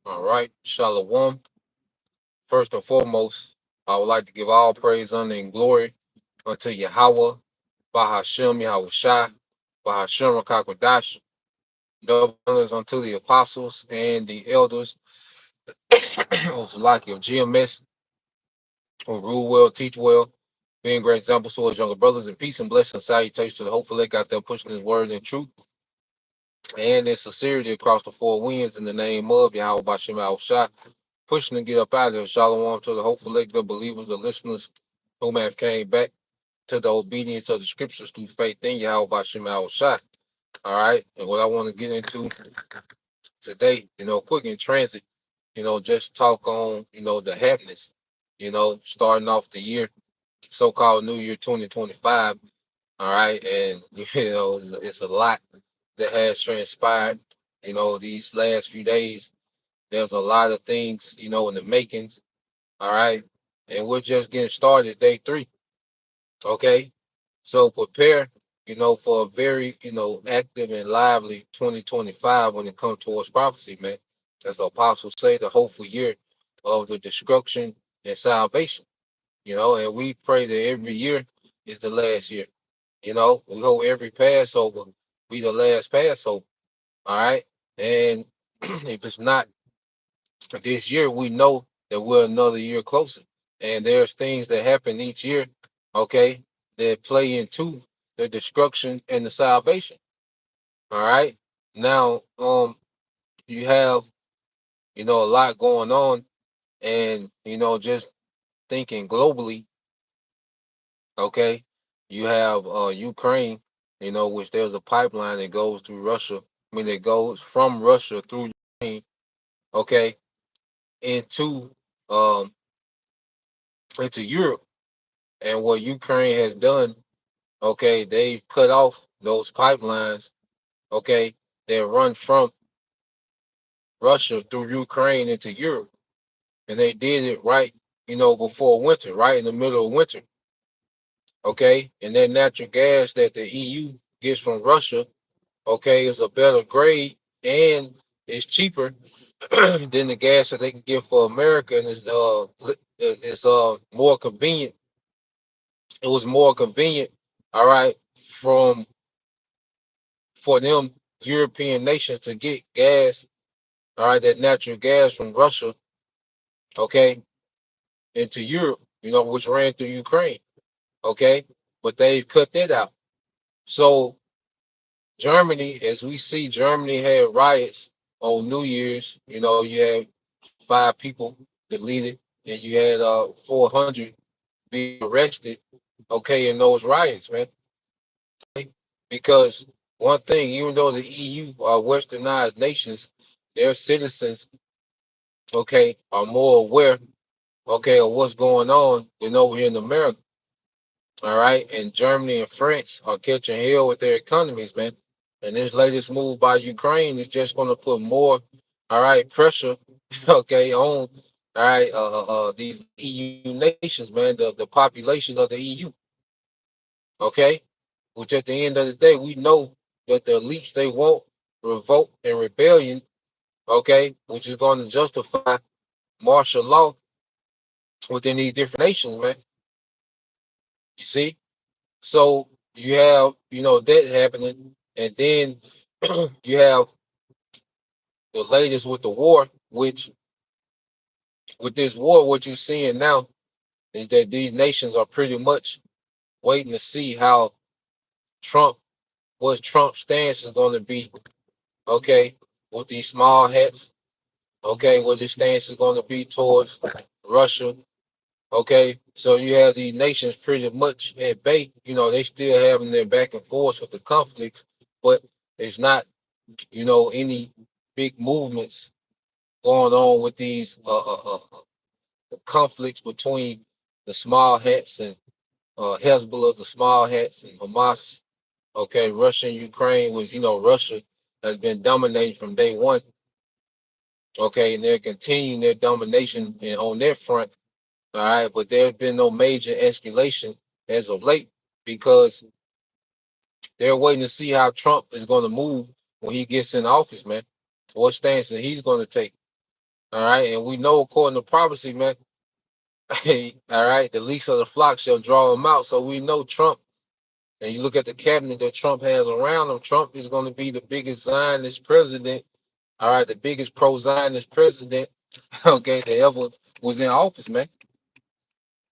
All right, Shalom. First and foremost, I would like to give all praise, honor, and glory unto Yahweh, Bahashem Yahweh Shai, Bahashem Rakakwadash, double honors unto the apostles and the elders, who's like of GMS, who rule well, teach well, being great examples to his younger brothers, and peace and blessing salutations to the hopeful they got there pushing his word in truth and in sincerity across the four winds in the name of Yahweh Bashem Yahweh Shai, pushing to get up out of here. Shalom to the hopeful elect, the believers, the listeners who may have came back to the obedience of the scriptures through faith in Yahweh Bashem Yahweh Shai. All right. And what I want to get into today, quick in transit, just talk on, the happenings, starting off the year, so-called New Year 2025. All right. And, it's a lot that has transpired, these last few days. There's a lot of things, in the makings. All right. And we're just getting started, day 3. Okay. So prepare, for a very, active and lively 2025 when it comes towards prophecy, man. As the apostles say, the hopeful year of the destruction and salvation, and we pray that every year is the last year. We hope every Passover be the last Passover. All right. And if it's not this year, we know that we're another year closer. And there's things that happen each year, okay, that play into the destruction and the salvation. All right. Now, you have, a lot going on, and just thinking globally, okay, you have Ukraine, which there's a pipeline that goes through Russia. I mean, that goes from Russia through Ukraine, okay, into um into Europe. And what Ukraine has done, okay, they've cut off those pipelines, okay, that run from Russia through Ukraine into Europe. And they did it right, before winter, right in the middle of winter, okay? And that natural gas that the EU gets from Russia, okay, is a better grade and it's cheaper than the gas that they can get for America, and it's more convenient. It was more convenient, all right, from for them European nations to get gas, all right, that natural gas from Russia, okay, into Europe, which ran through Ukraine, okay, but they've cut that out. So Germany, as we see, Germany had riots on New Year's. You had 5 people deleted, and you had 400 be arrested, okay, in those riots, man. Because one thing, even though the EU are westernized nations, their citizens, okay, are more aware, okay, of what's going on than over here in America. All right. And Germany and France are catching hell with their economies, man. And this latest move by Ukraine is just going to put more, all right, pressure, okay, on, all right, these EU nations, man, the population of the EU, okay, which at the end of the day, we know that the elites, they want revolt and rebellion, okay, which is going to justify martial law within these different nations, man. You see? So you have, that happening, and then you have the latest with the war, which with this war, what you're seeing now is that these nations are pretty much waiting to see how Trump, what Trump's stance is going to be, okay, with these small hats, okay, what his stance is going to be towards Russia, okay. So you have these nations pretty much at bay, they still having their back and forth with the conflicts, but it's not, any big movements going on with these conflicts between the small hats and Hezbollah, the small hats, and Hamas. Okay, Russia and Ukraine was, Russia has been dominating from day one. Okay, and they're continuing their domination on their front. All right, but there's been no major escalation as of late because they're waiting to see how Trump is going to move when he gets in office, man. What stance that he's going to take. All right, and we know according to prophecy, man. All right, the least of the flock shall draw them out. So we know Trump, and you look at the cabinet that Trump has around him. Trump is going to be the biggest Zionist president. All right, the biggest pro-Zionist president, okay, that ever was in office, man.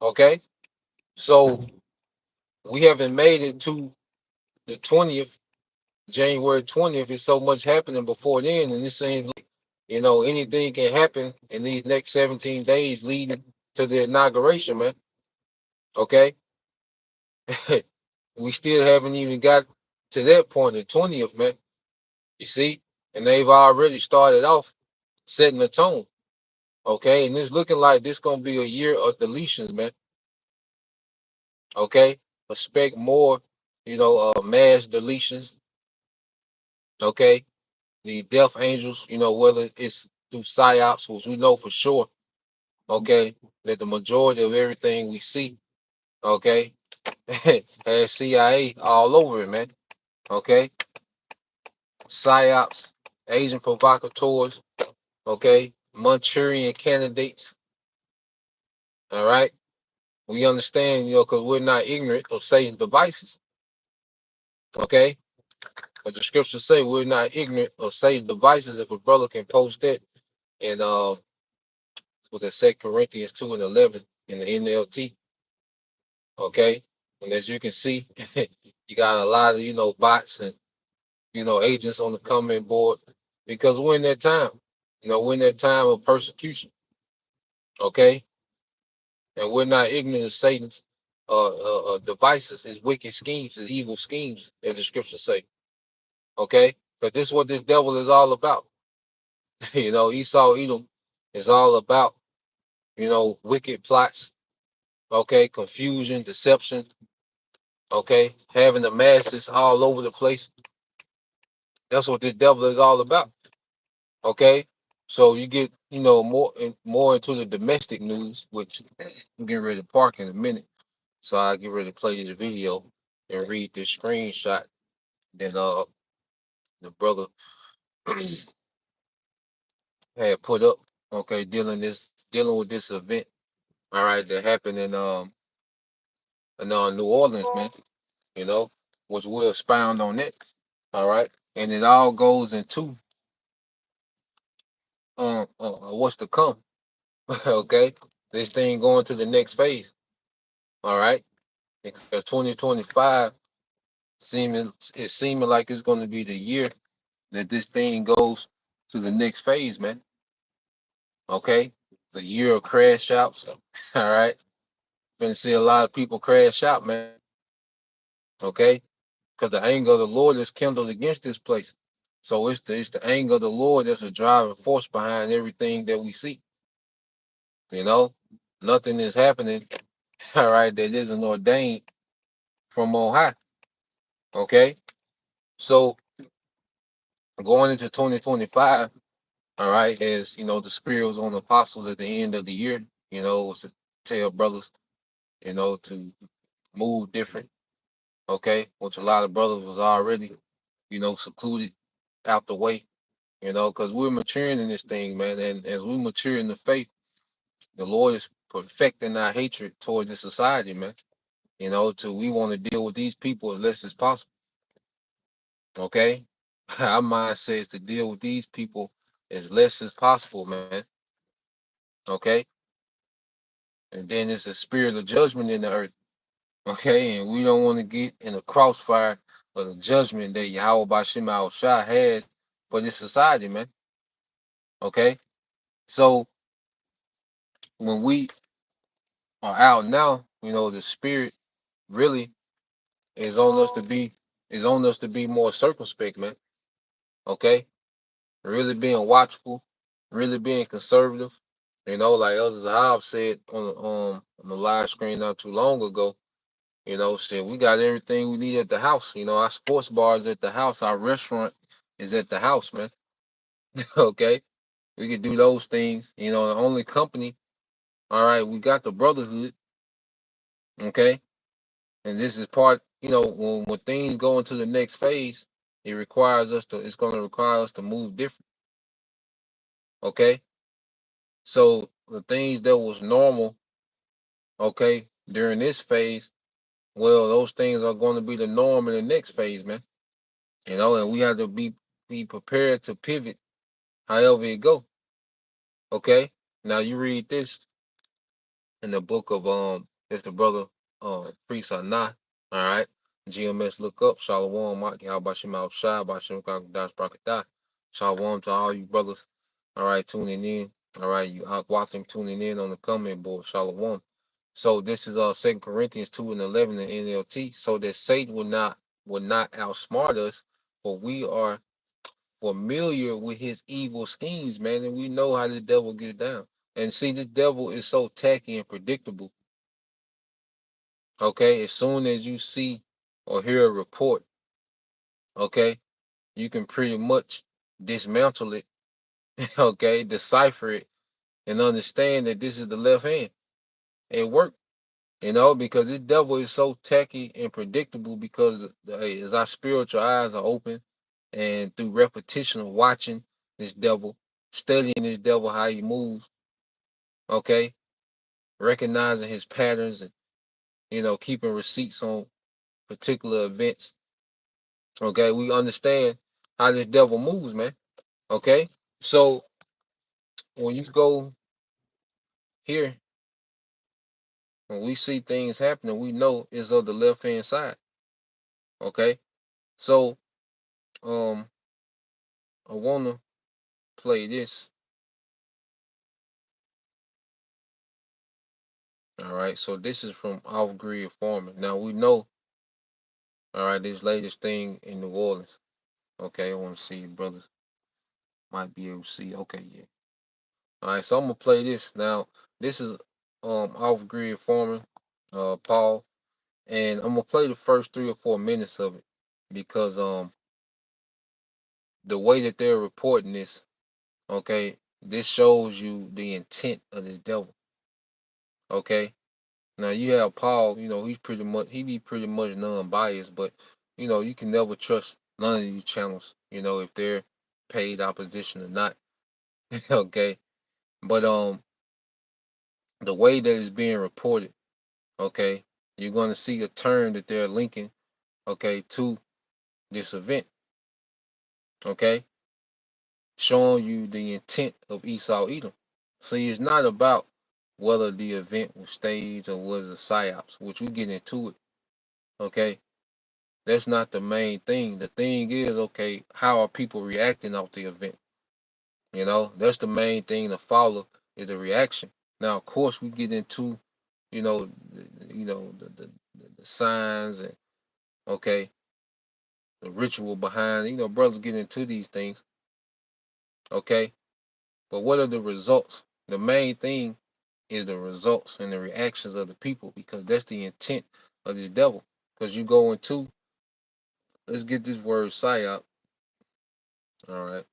Okay, so we haven't made it to the 20th, January 20th. It's so much happening before then, and it seems like, anything can happen in these next 17 days leading to the inauguration, man. Okay, we still haven't even got to that point, the 20th, man. You see, and they've already started off setting the tone. Okay, and it's looking like this gonna be a year of deletions, man. Okay, expect more, mass deletions. Okay, the death angels, whether it's through psyops, which we know for sure. Okay, that the majority of everything we see, okay, has CIA all over it, man. Okay, psyops, Asian provocateurs, okay, Manchurian candidates. All right, we understand, because we're not ignorant of Satan's devices. Okay, but the scriptures say we're not ignorant of Satan's devices. If a brother can post that in with the 2 Corinthians 2:11 in the NLT, okay, and as you can see, you got a lot of bots and agents on the comment board because we're in that time. We're in that time of persecution. Okay, and we're not ignorant of Satan's devices, his wicked schemes, his evil schemes, as the scriptures say. Okay, but this is what this devil is all about. Esau Edom is all about wicked plots. Okay, confusion, deception. Okay, having the masses all over the place. That's what the devil is all about. Okay, so you get more into the domestic news, which I'm getting ready to park in a minute. So I get ready to play the video and read this screenshot that the brother had put up. Okay, dealing with this event. All right, that happened in New Orleans, man. You know, which we'll expound on it. All right, and it all goes into what's to come. Okay, this thing going to the next phase. All right, because 2025 seeming like it's going to be the year that this thing goes to the next phase, man. Okay, the year of crash outs. All right, been see a lot of people crash out, man. Okay, because the anger of the Lord is kindled against this place. So it's the anger of the Lord that's a driving force behind everything that we see. You know, nothing is happening, all right, that isn't ordained from on high. Okay, so going into 2025, all right, as the spirit was on the apostles at the end of the year, was to tell brothers, to move different. Okay, which a lot of brothers was already, secluded out the way, because we're maturing in this thing, man. And as we mature in the faith, the Lord is perfecting our hatred towards this society, man. To we want to deal with these people as less as possible. Okay, our mindset is to deal with these people as less as possible, man. Okay, and then it's a spirit of judgment in the earth. Okay, and we don't want to get in the crossfire of the judgment that Yahweh Bashim Shah has for this society, man. Okay, so when we are out now, the spirit really is on us to be more circumspect, man. Okay, really being watchful, really being conservative. Like Elder Zahab said on the live screen not too long ago. Said we got everything we need at the house. Our sports bar is at the house. Our restaurant is at the house, man. Okay, we could do those things. The only company. All right, we got the brotherhood. Okay, and this is part. When things go into the next phase, it requires us to. It's going to require us to move different. Okay, So the things that was normal, okay, during this phase, well, those things are going to be the norm in the next phase, man. And we have to be prepared to pivot however it go. Okay. Now you read this in the book of it's the brother priest or not. All right. GMS look up, Shalom, Mike, how about your mouth shy, about your dash brakatah. Shalom to all you brothers. All right, tuning in. All right, you out watching tuning in on the comment board. Shalom. So this is 2 Corinthians 2:11 in NLT. So that Satan will not outsmart us, for we are familiar with his evil schemes, man, and we know how the devil gets down. And see, this devil is so tacky and predictable. Okay, as soon as you see or hear a report, okay, you can pretty much dismantle it, okay, decipher it, and understand that this is the left hand. It worked, because this devil is so tacky and predictable because as our spiritual eyes are open and through repetition of watching this devil, studying this devil, how he moves, okay, recognizing his patterns and, keeping receipts on particular events, okay, we understand how this devil moves, man, okay? So when you go here, when we see things happening, we know it's of the left hand side, okay? So um I want to play this. All right, so this is from Off Grid Farming. Now we know, all right, this latest thing in New Orleans. Okay, I want to see brothers might be able to see. Okay, yeah. All right, so I'm gonna play this now. This is Off Grid Farming, Paul, and I'm gonna play the first 3 or 4 minutes of it because the way that they're reporting this, okay, this shows you the intent of this devil. Okay, now you have Paul, he be pretty much non-biased, but you can never trust none of these channels, if they're paid opposition or not. Okay. But the way that it's being reported, okay, you're gonna see a turn that they're linking, okay, to this event, okay, showing you the intent of Esau Edom. See, it's not about whether the event was staged or was a psyops, which we get into it, okay. That's not the main thing. The thing is, okay, how are people reacting off the event? That's the main thing to follow is the reaction. Now, of course, we get into, the signs and okay, the ritual behind. Brothers get into these things. Okay, but what are the results? The main thing is the results and the reactions of the people because that's the intent of the devil. Because you go into, let's get this word psyop. All right.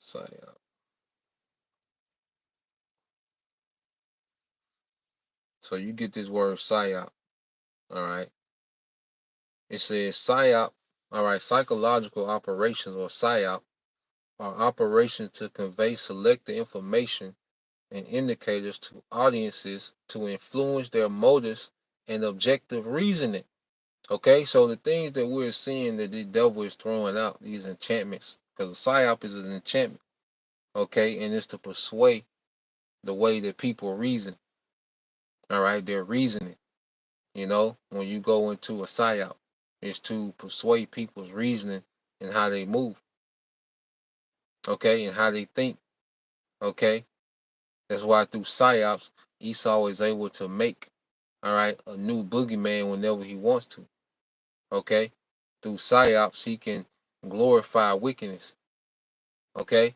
Psyop. So you get this word psyop. All right. It says psyop. All right. Psychological operations or psyop are operations to convey selected information and indicators to audiences to influence their motives and objective reasoning. Okay. So the things that we're seeing that the devil is throwing out, these enchantments, because a psyop is an enchantment. Okay. And it's to persuade the way that people reason. All right. They're reasoning. When you go into a psyop, is to persuade people's reasoning and how they move, okay, and how they think, okay. That's why through psyops, Esau is able to make, all right, a new boogeyman whenever he wants to, okay. Through psyops, he can glorify wickedness, okay,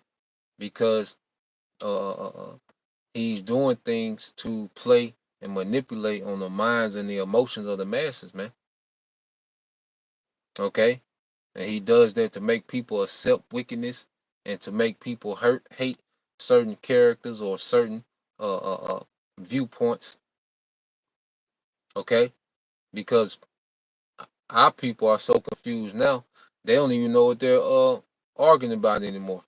because he's doing things to play and manipulate on the minds and the emotions of the masses, man, okay. And he does that to make people accept wickedness and to make people hate certain characters or certain viewpoints. Okay, because our people are so confused now, they don't even know what they're arguing about anymore.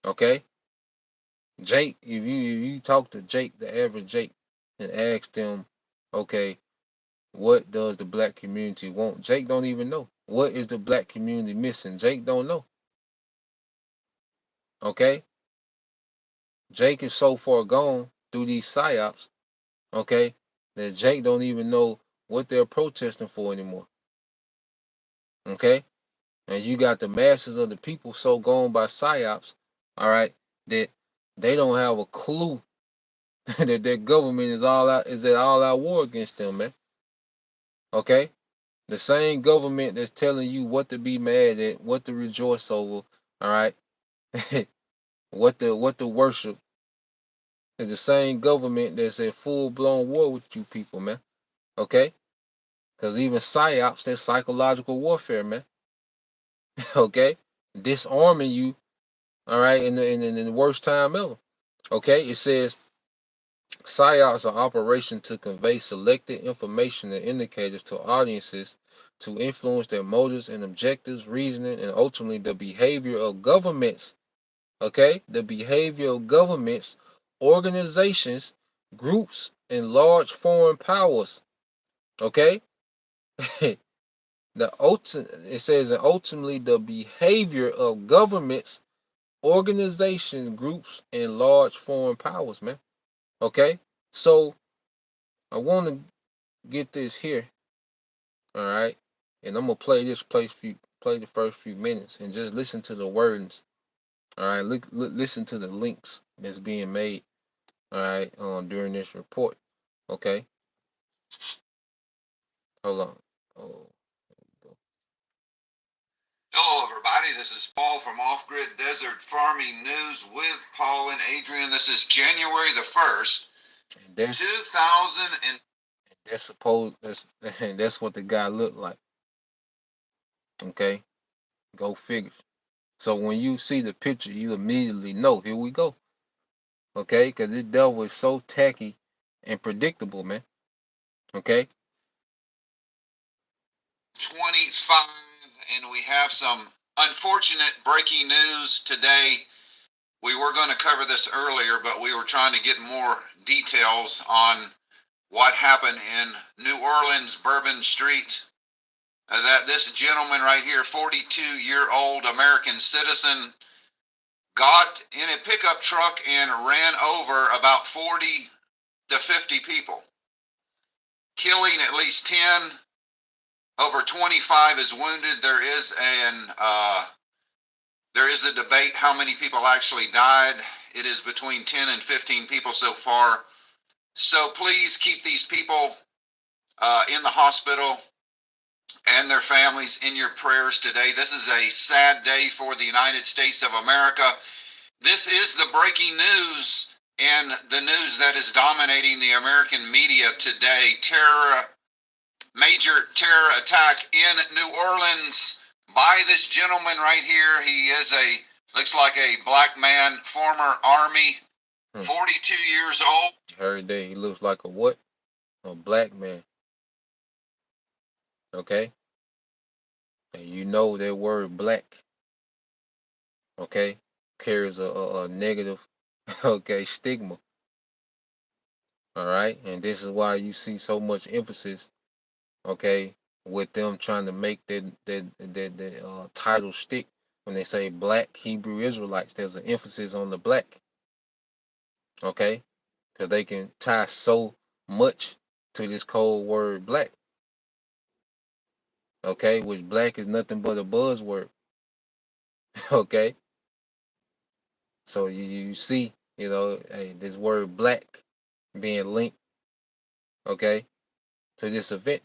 Okay, Jake, if you talk to Jake, the average Jake, and ask them, okay, what does the black community want? Jake don't even know. What is the black community missing? Jake don't know. Okay? Jake is so far gone through these psyops, okay, that Jake don't even know what they're protesting for anymore. Okay? And you got the masses of the people so gone by psyops, all right, that they don't have a clue that their government is at all out war against them, man. Okay? The same government that's telling you what to be mad at, what to rejoice over, all right, what to worship, is the same government that's at full blown war with you people, man. Okay? Because even psyops, that's psychological warfare, man. Okay? Disarming you, all right, in the worst time ever. Okay? It says psyops are operation to convey selected information and indicators to audiences to influence their motives and objectives, reasoning, and ultimately the behavior of governments. Okay? The behavior of governments, organizations, groups, and large foreign powers. Okay? It says that ultimately the behavior of governments, organizations, groups, and large foreign powers, man. Okay? So I want to get this here. All right. And I'm gonna play the first few minutes and just listen to the words. All right, listen to the links that's being made. All right, during this report. Okay, hold on. Oh, Hello, everybody. This is Paul from Off Grid Desert Farming News with Paul and Adrian. This is January the 1st, 2000. That's what the guy looked like. Okay, go figure. So when you see the picture, you immediately know. Here we go. Okay, because this devil is so tacky and predictable, man. Okay. 25, and we have some unfortunate breaking news today. We were going to cover this earlier, but we were trying to get more details on what happened in New Orleans, Bourbon Street. That this gentleman right here, 42-year-old American citizen, got in a pickup truck and ran over about 40 to 50 people, killing at least 10. Over 25 is wounded. There is a debate how many people actually died. It is between 10 and 15 people so far. So please keep these people in the hospital and their families in your prayers today. This is a sad day for the United States of America. This is the breaking news and the news that is dominating the American media today. Major terror attack in New Orleans by this gentleman right here. He is looks like a black man, former Army, 42 years old. Every day he looks like a what? A black man. Okay? And you know that word black, okay, carries a negative, okay, stigma. All right? And this is why you see so much emphasis, okay, with them trying to make that title stick when they say black Hebrew Israelites. There's an emphasis on the black, okay? Because they can tie so much to this cold word black, okay, which black is nothing but a buzzword, okay? So you see, hey, this word black being linked, okay, to this event.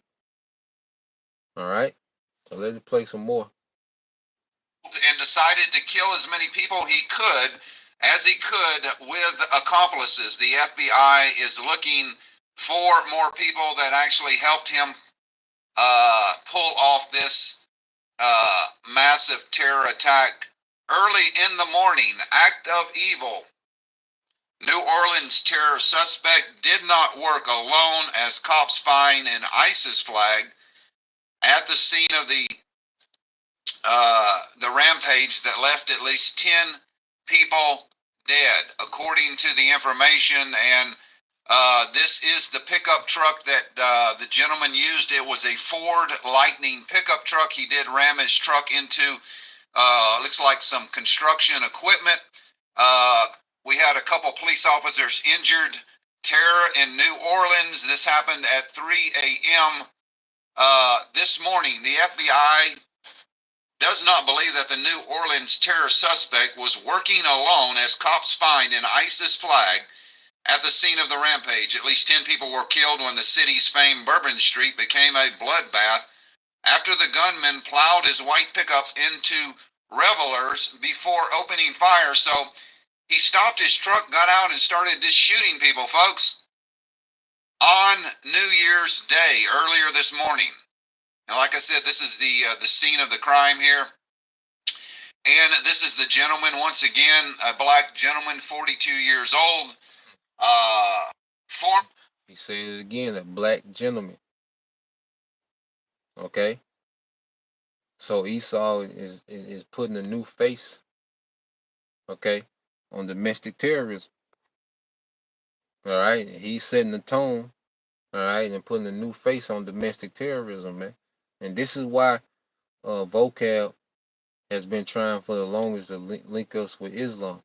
All right. So let's play some more. And decided to kill as many people as he could with accomplices. The FBI is looking for more people that actually helped him pull off this massive terror attack early in the morning. Act of evil. New Orleans terror suspect did not work alone as cops find an ISIS flag at the scene of the rampage that left at least 10 people dead, according to the information. And this is the pickup truck that the gentleman used. It was a Ford Lightning pickup truck. He did ram his truck into, looks like some construction equipment. We had a couple police officers injured. Terror in New Orleans. This happened at 3 a.m. This morning. The FBI does not believe that the New Orleans terror suspect was working alone, as cops find an ISIS flag at the scene of the rampage. At least 10 people were killed when the city's famed Bourbon Street became a bloodbath after the gunman plowed his white pickup into revelers before opening fire. So he stopped his truck, got out, and started just shooting people, folks, on New Year's Day, earlier this morning. Now, like I said, this is the scene of the crime here. And this is the gentleman, once again, a black gentleman, 42 years old. He said it again, a black gentleman. Okay? So Esau is putting a new face, okay, on domestic terrorism. All right? He's setting the tone, all right, and putting a new face on domestic terrorism, man. And this is why Vocab has been trying for the longest to link us with Islam.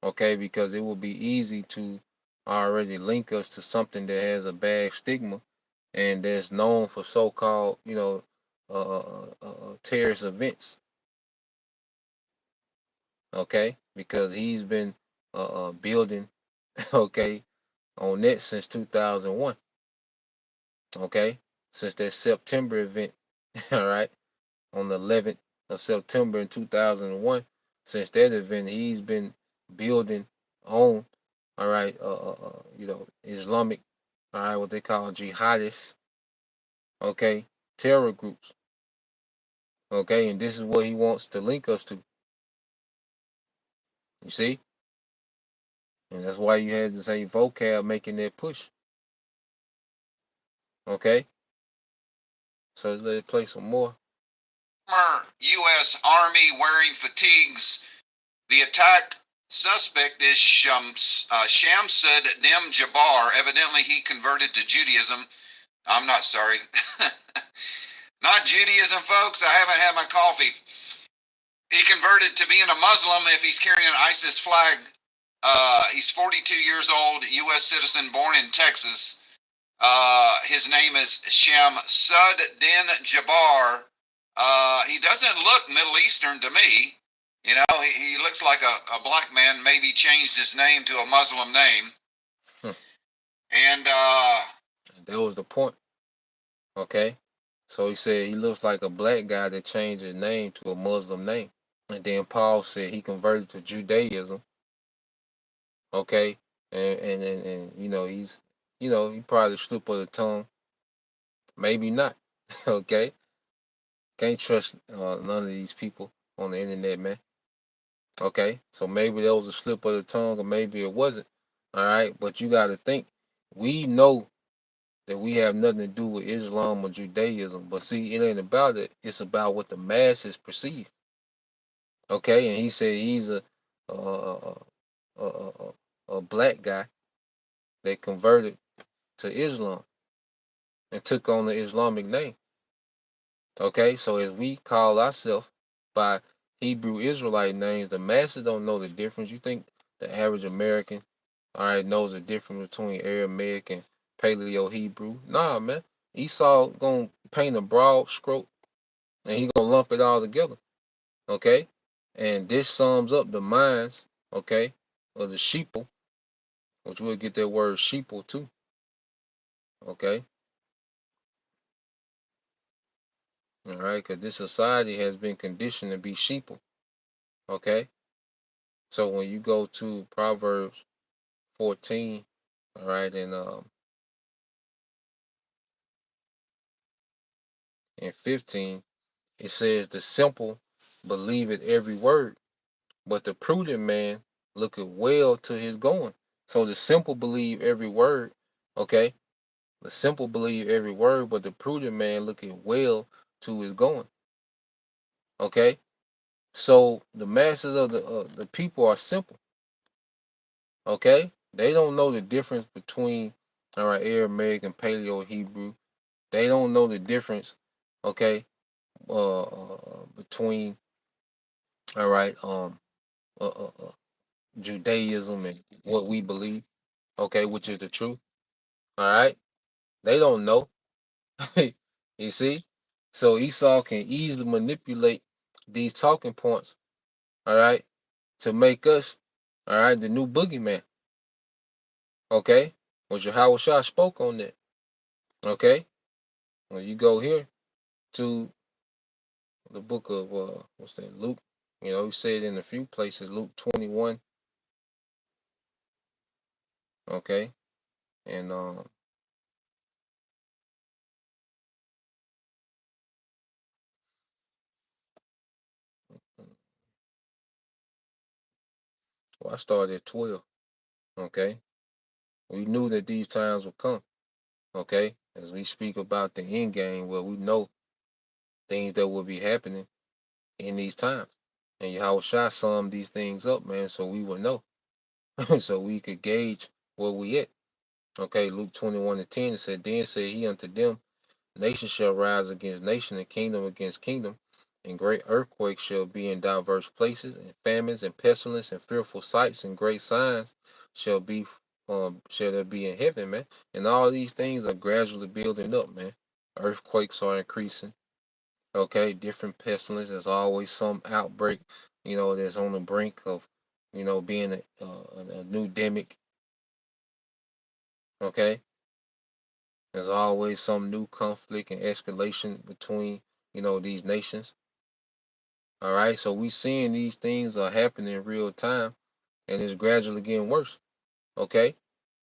Okay, because it will be easy to already link us to something that has a bad stigma and that's known for so-called, terrorist events. Okay, because he's been building, okay, on that since 2001. Okay, since that September event, all right, on the 11th of September in 2001. Since that event, he's been building on, all right, Islamic, all right, what they call jihadists, okay, terror groups, okay, and this is what he wants to link us to. You see, and that's why you had to say Vocab making that push. Okay, so let's play some more. U.S. Army wearing fatigues. The attack suspect is Shamsud Dim Jabbar. Evidently, he converted to Judaism. I'm not sorry. Not Judaism, folks. I haven't had my coffee. He converted to being a Muslim if he's carrying an ISIS flag. He's 42 years old, U.S. citizen, born in Texas. His name is Shamsud Din Jabbar. He doesn't look Middle Eastern to me. You know, he looks like a black man, maybe changed his name to a Muslim name. And that was the point. Okay, so he said he looks like a black guy that changed his name to a Muslim name. And then Paul said he converted to Judaism. Okay, and he's he probably slip of the tongue, maybe not. Okay, can't trust none of these people on the internet, man. Okay, so maybe that was a slip of the tongue, or maybe it wasn't. All right, but you got to think, we know that we have nothing to do with Islam or Judaism, but see, it ain't about it. It's about what the masses perceive. Okay, and he said he's a black guy that converted to Islam and took on the Islamic name. Okay, so as we call ourselves by Hebrew Israelite names, the masses don't know the difference. You think the average American, all right, knows the difference between Aramaic and Paleo Hebrew? Nah, man. Esau gonna paint a broad stroke and he gonna lump it all together. Okay, and this sums up the minds, okay, of the sheeple, which we'll get that word sheeple too. Okay. All right, because this society has been conditioned to be sheeple. Okay. So when you go to Proverbs 14, all right, and 15, it says the simple believe it every word, but the prudent man looketh well to his going. So the simple believe every word, okay? The simple believe every word, but the prudent man looketh well to his going. Okay? So the masses of the people are simple. Okay, they don't know the difference between, all right, Aramaic and Paleo Hebrew. They don't know the difference. Okay, between, all right, uh, uh, uh, Judaism and what we believe. Okay, which is the truth. All right, they don't know. You see, so Esau can easily manipulate these talking points. All right, to make us, all right, the new boogeyman. Okay, which Yahweh Shah spoke on that. Okay, when you go here to the book of what's that, Luke, he said in a few places, Luke 21. Okay, and well, I started at 12. Okay, we knew that these times would come. Okay, as we speak about the end game, where we know things that will be happening in these times. And Yahweh Shah summed these things up, man, so we would know. So we could gauge where we at. Okay, Luke 21:10, it said, Then said he unto them, Nation shall rise against nation, and kingdom against kingdom, and great earthquakes shall be in diverse places, and famines and pestilence and fearful sights and great signs shall there be in heaven, man. And all these things are gradually building up, man. Earthquakes are increasing. Okay, different pestilence. There's always some outbreak, that's on the brink of, being a new demic. Okay, there's always some new conflict and escalation between, these nations. All right, so we seeing these things are happening in real time, and it's gradually getting worse. Okay,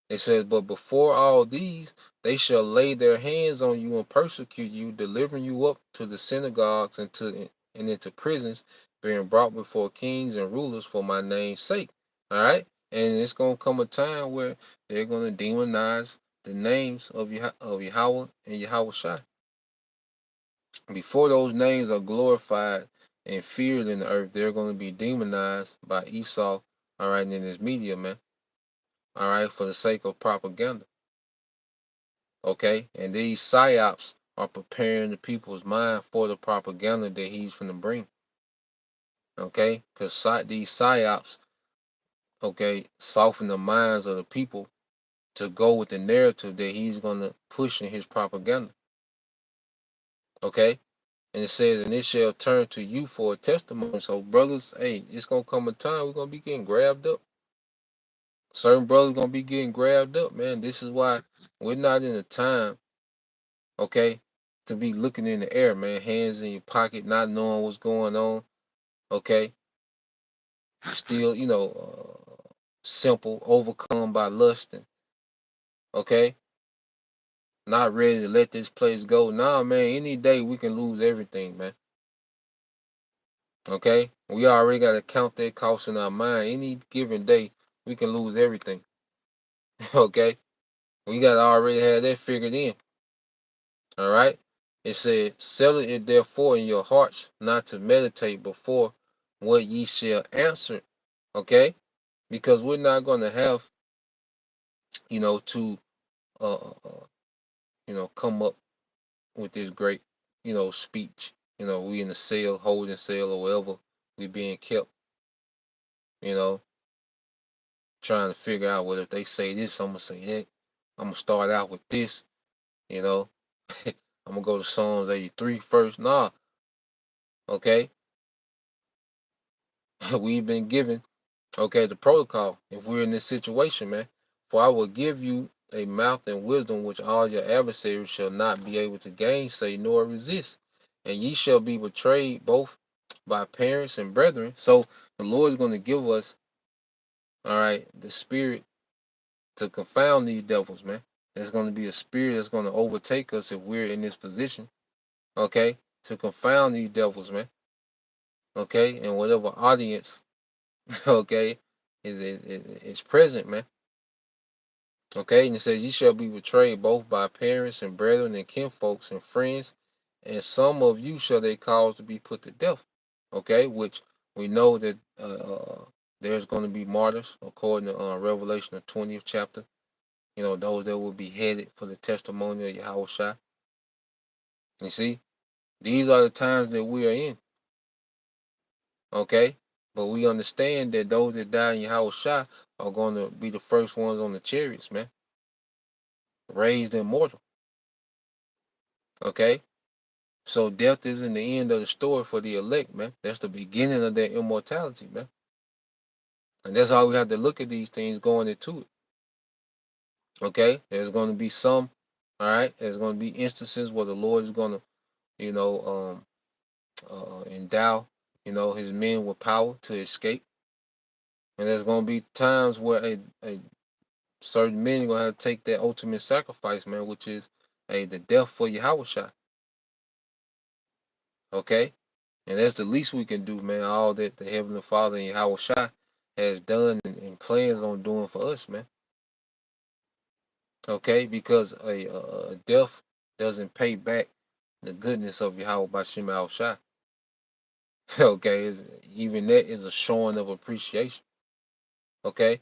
it says, but before all these, they shall lay their hands on you and persecute you, delivering you up to the synagogues and into prisons, being brought before kings and rulers for my name's sake. All right, and it's gonna come a time where they're gonna demonize the names of Yahweh and Yahweh Shai. Before those names are glorified and feared in the earth, they're going to be demonized by Esau, all right, in his media, man, all right, for the sake of propaganda, okay? And these psyops are preparing the people's mind for the propaganda that he's going to bring, okay? Because these psyops, okay, soften the minds of the people to go with the narrative that he's going to push in his propaganda, okay? And it says, and it shall turn to you for a testimony. So, brothers, hey, it's going to come a time we're going to be getting grabbed up. Certain brothers going to be getting grabbed up, man. This is why we're not in a time, okay, to be looking in the air, man. Hands in your pocket, not knowing what's going on, okay? Still, simple, overcome by lust, and, okay? Not ready to let this place go. Nah, man, any day we can lose everything, man. Okay, we already got to count that cost in our mind. Any given day, we can lose everything. Okay, we got to already have that figured in. All right, it said, settle it therefore in your hearts, not to meditate before what ye shall answer. Okay, because we're not going to have, to, come up with this great, speech. We in the cell, holding cell or wherever we being kept. You know, trying to figure out what if they say this, I'm gonna say that. I'm gonna start out with this, you know. I'm gonna go to Psalms 83 first. Nah, okay. We've been given, okay, the protocol. If we're in this situation, man, for I will give you a mouth and wisdom which all your adversaries shall not be able to gainsay nor resist. And ye shall be betrayed both by parents and brethren. So the Lord is going to give us, all right, the spirit to confound these devils, man. There's going to be a spirit that's going to overtake us if we're in this position, okay, to confound these devils, man, okay, and whatever audience, okay, is present, man, okay, and it says, ye shall be betrayed both by parents and brethren and kinfolks and friends, and some of you shall they cause to be put to death, okay, which We know that there's going to be martyrs according to Revelation, the 20th chapter. You know, those that will be headed for the testimony of Yahushua. You see, these are the times that we are in. Okay? But we understand that those that die in Yahushua are going to be the first ones on the chariots, man. Raised immortal. Okay? So death isn't the end of the story for the elect, man. That's the beginning of their immortality, man. And that's how we have to look at these things going into it. Okay? There's going to be some, all right? There's going to be instances where the Lord is going to, you know, endow, you know, his men with power to escape. And there's going to be times where a certain men are going to have to take that ultimate sacrifice, man, which is the death for Yahushua. Okay? And that's the least we can do, man. All that the Heavenly Father and Yahushua has done and plans on doing for us, man. Okay? Because a death doesn't pay back the goodness of Yahweh Bashim Yahushua. Okay? Even that is a showing of appreciation. Okay?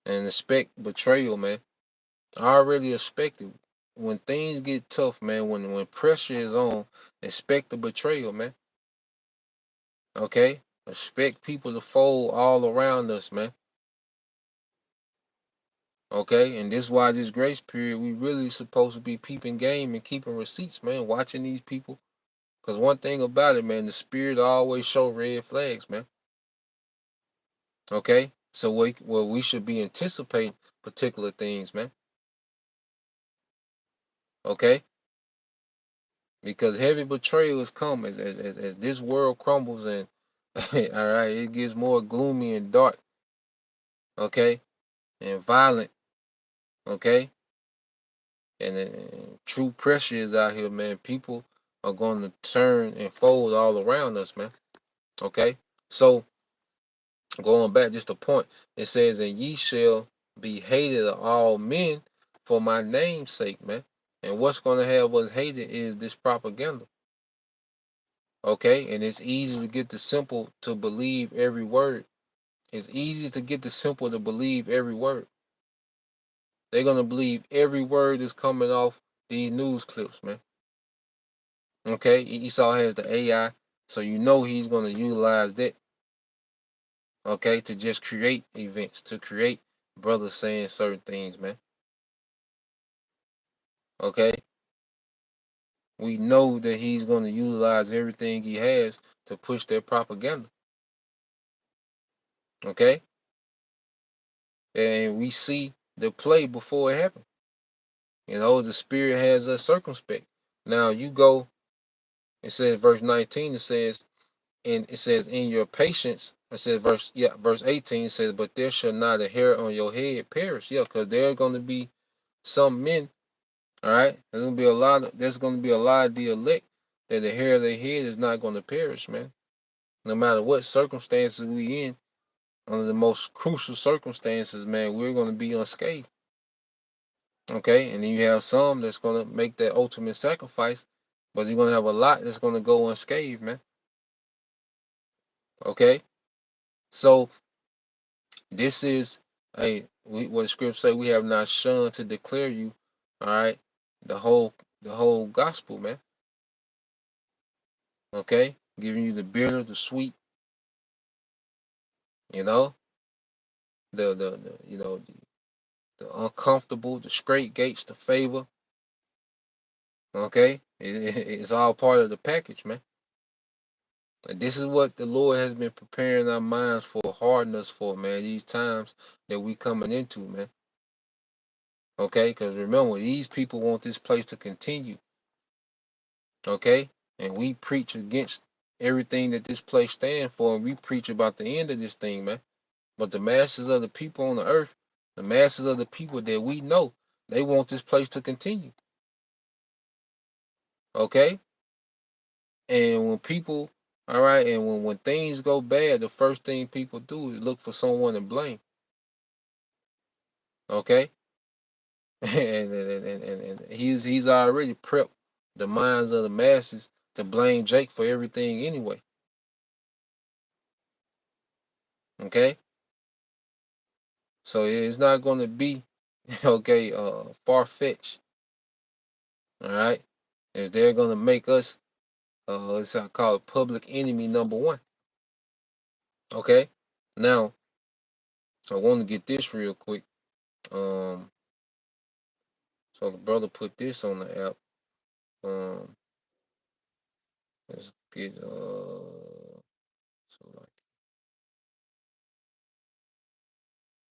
And expect betrayal, man. I already expected. When things get tough, man, when pressure is on, expect the betrayal, man. Okay? Expect people to fold all around us, man. Okay? And this is why this grace period, we really supposed to be peeping game and keeping receipts, man, watching these people. Because one thing about it, man, the spirit always show red flags, man. Okay? So we should be anticipating particular things, man. Okay? Because heavy betrayal is coming as this world crumbles and all right, it gets more gloomy and dark, okay, and violent, okay, and true pressure is out here, man. People are going to turn and fold all around us, man. Okay, so going back just a point, it says, "And ye shall be hated of all men for my name's sake, man." And what's going to have us hated is this propaganda. Okay, and it's easy to get the simple to believe every word. It's easy to get the simple to believe every word. They're gonna believe every word that's coming off these news clips, man. Okay, Esau has the AI, so you know he's gonna utilize that. Okay, to just create events, to create brothers saying certain things, man. Okay, we know that he's gonna utilize everything he has to push their propaganda. Okay, and we see the play before it happened. You know, the spirit has us circumspect. Now you go, it says verse 19, it says, and it says, in your patience, it says verse 18 says, but there shall not a hair on your head perish. Yeah, because there are gonna be some men, all right. There's gonna be a lot of the elect that the hair of their head is not gonna perish, man. No matter what circumstances we in, under the most crucial circumstances, man, we're gonna be unscathed. Okay, and then you have some that's gonna make that ultimate sacrifice, but you're gonna have a lot that's gonna go unscathed, man. Okay, so this is what the scripture say, we have not shunned to declare you, all right, the whole gospel, man. Okay, giving you the bitter, the sweet, you know, the you know the uncomfortable, the straight gates, the favor. Okay, it's all part of the package, man. And this is what the Lord has been preparing our minds for, hardening us for, man. These times that we coming into, man. Okay, because remember, these people want this place to continue. Okay, and we preach against everything that this place stands for, and we preach about the end of this thing, man. But the masses of the people on the earth, the masses of the people that we know, they want this place to continue. Okay, and when people, all right, and when things go bad, the first thing people do is look for someone to blame. Okay, and he's already prepped the minds of the masses to blame Jake for everything anyway. Okay, so it's not going to be okay far fetched. All right, if they're going to make us it's I call it public enemy number one. Okay, now I want to get this real quick. Um, so the brother put this on the app. Um, let's get so like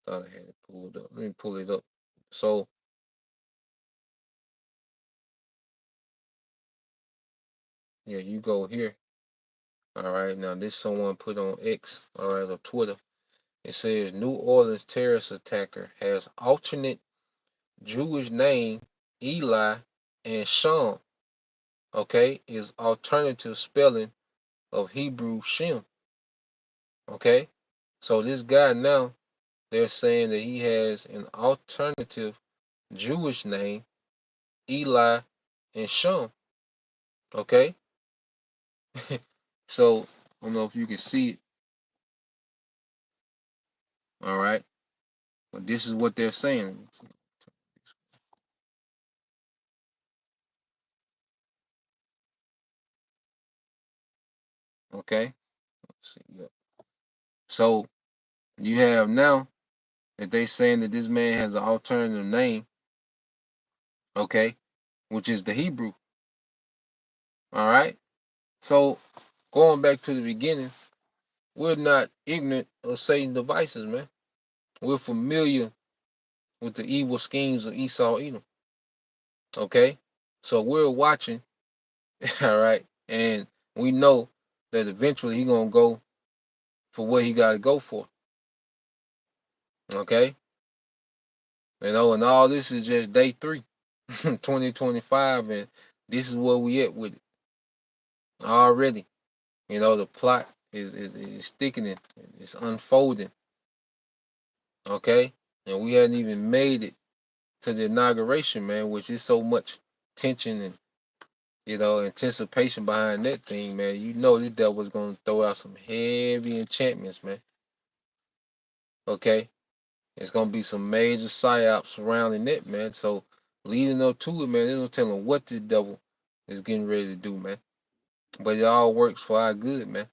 thought I had it pulled up. Let me pull it up. So yeah, you go here. All right, now this someone put on X. All right, or Twitter. It says New Orleans terrorist attacker has alternate Jewish name Eli and Sham. Okay, is alternative spelling of Hebrew Shem. Okay, so this guy now they're saying that he has an alternative Jewish name Eli and Sham. Okay, so I don't know if you can see it. All right, but this is what they're saying. Okay, let's see. Yep. So you have now that they saying that this man has an alternative name. Okay, which is the Hebrew. All right. So going back to the beginning, we're not ignorant of Satan's devices, man. We're familiar with the evil schemes of Esau Edom. Okay, so we're watching, all right, and we know that eventually he's gonna go for what he got to go for. Okay, and all this is just day 3, 2025, and this is where we at with it already. The plot is thickening, it's unfolding. Okay, and we hadn't even made it to the inauguration, man, which is so much tension and anticipation behind that thing, man. This devil's gonna throw out some heavy enchantments, man. Okay, it's gonna be some major psyops surrounding it, man. So leading up to it, man, there's no telling what the devil is getting ready to do, man. But it all works for our good, man.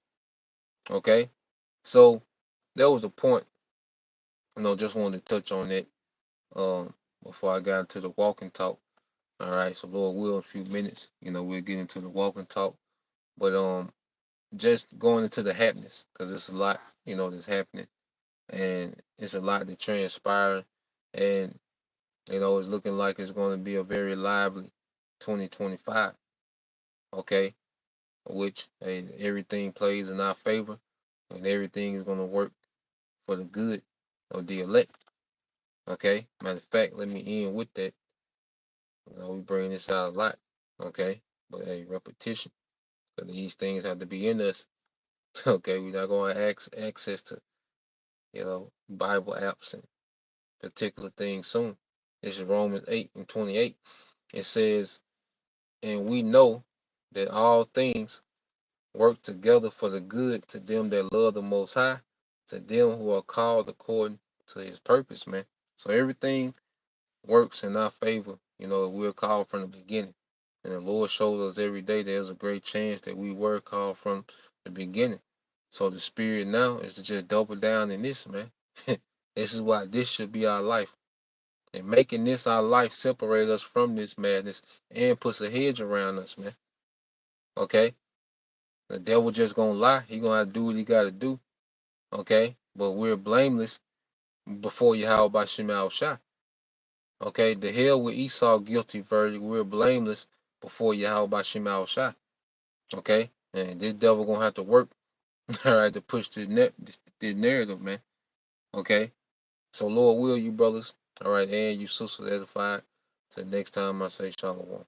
Okay, so that was the point. Just wanted to touch on that before I got into the walking talk. All right, so Lord will in a few minutes, we'll get into the walking talk. But just going into the happiness, because it's a lot, that's happening, and it's a lot that transpiring, and it's looking like it's going to be a very lively 2025. Okay, which everything plays in our favor, and everything is going to work for the good of the elect. Okay, matter of fact, let me end with that. We bring this out a lot. Okay, but repetition, because these things have to be in us. Okay, we're not going to access to Bible apps and particular things soon. This is Romans 8:28. It says, and we know that all things work together for the good to them that love the Most High, to them who are called according to His purpose, man. So everything works in our favor, we're called from the beginning. And the Lord shows us every day there's a great chance that we were called from the beginning. So the spirit now is to just double down in this, man. This is why this should be our life. And making this our life separate us from this madness and puts a hedge around us, man. Okay? The devil just gonna lie. He gonna have to do what he gotta do. Okay? But we're blameless before Yahweh Shemal Shah. Okay? The hell with Esau guilty verdict. We're blameless before Yahweh Shemal Shah. Okay? And this devil gonna have to work, all right, to push this narrative, man. Okay? So Lord will you brothers, all right, and you sisters edified. Till next time I say shalom.